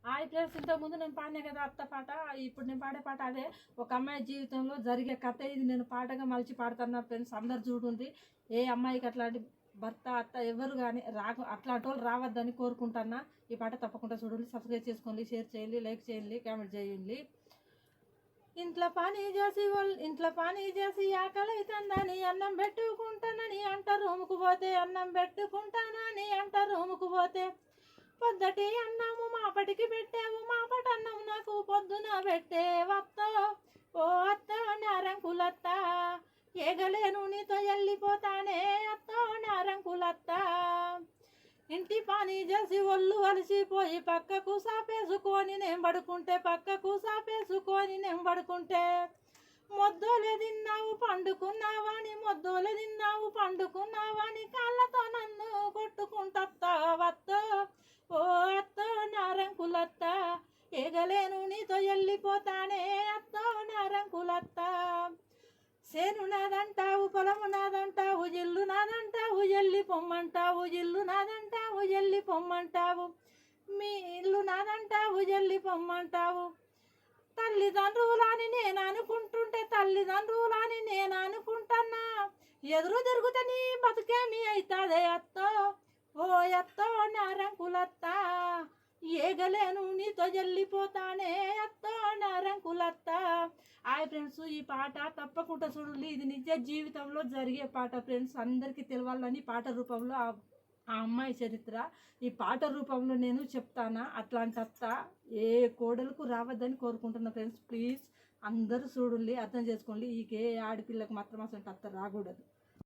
Friends, ఇంతకుముందు నేను పాడినా కదా అత్త పాట. ఇప్పుడు నేను పాడే పాట అదే. ఒక అమ్మాయి జీవితంలో జరిగే కథ ఇది. నేను పాటగా మలిచి పాడుతున్నా ఫ్రెండ్స్. అందరు చూడండి. ఏ అమ్మాయికి అట్లాంటి భర్త అత్త ఎవరు కానీ అట్లాంటి వాళ్ళు రావద్దని కోరుకుంటున్నా. ఈ పాట తప్పకుండా చూడండి. సబ్స్క్రైబ్ చేసుకోండి, షేర్ చేయండి, లైక్ చేయండి, కామెంట్ చేయండి. ఇంట్లో పని చేసి ఆకలి అవుతుందని అన్నం పెట్టుకుంటానని అంట రూముకు పోతే, అన్నం పెట్టుకుంటానని అంట రూముకు పోతే, పొద్దటి అన్నము మాపటికి పెట్టావు, మాపటి అన్నం నాకు పొద్దున పెట్టే వత్త, ఓ అత్త నారంకులత్త, ఏగలేను నీతో వెళ్ళిపోతానే అత్త నారంకులత్త. ఇంటి పని చేసి ఒళ్ళు అలసిపోయి పక్కకు సాపేసుకొని నేను పడుకుంటే, మొద్దోలే తిన్నావు పండుకున్నావాని కాళ్ళతో నన్ను కొట్టుకుంటత్తావత్త, ఓ అత్త నారంకులత్త, ఏగలేను నీతో వెళ్ళిపోతానే అత్త నారంకులత్త. సేను నాదంటావు, పొలము నాదంటావు, ఇల్లు నాదంటావు, ఎల్లి పొమ్మంటావు, మీ ఇల్లు నాదంటావు, ఎల్లి పొమ్మంటావు. తల్లిదండ్రులని నేను అనుకుంటున్నా, ఎదురు తిరుగుతే నీ బతుకేమి అవుతాదే అత్తో, ఓ అత్తో నారంకులత్త, ఏగలేను నీతో వెళ్ళిపోతానే అత్తో నారంకులత్త. ఫ్రెండ్స్, ఈ పాట తప్పకుండా చూడండి. ఇది నిజ జీవితంలో జరిగే పాట ఫ్రెండ్స్. అందరికీ తెలవాలని పాట రూపంలో ఆ అమ్మాయి చరిత్ర ఈ పాట రూపంలో నేను చెప్తానా. అట్లాంటి అత్త ఏ కోడలకు రావద్దని కోరుకుంటున్నా ఫ్రెండ్స్. ప్లీజ్ అందరూ చూడండి, అర్థం చేసుకోండి. ఏ ఆడపిల్లకు మాత్రం అసలు అత్త రాకూడదు.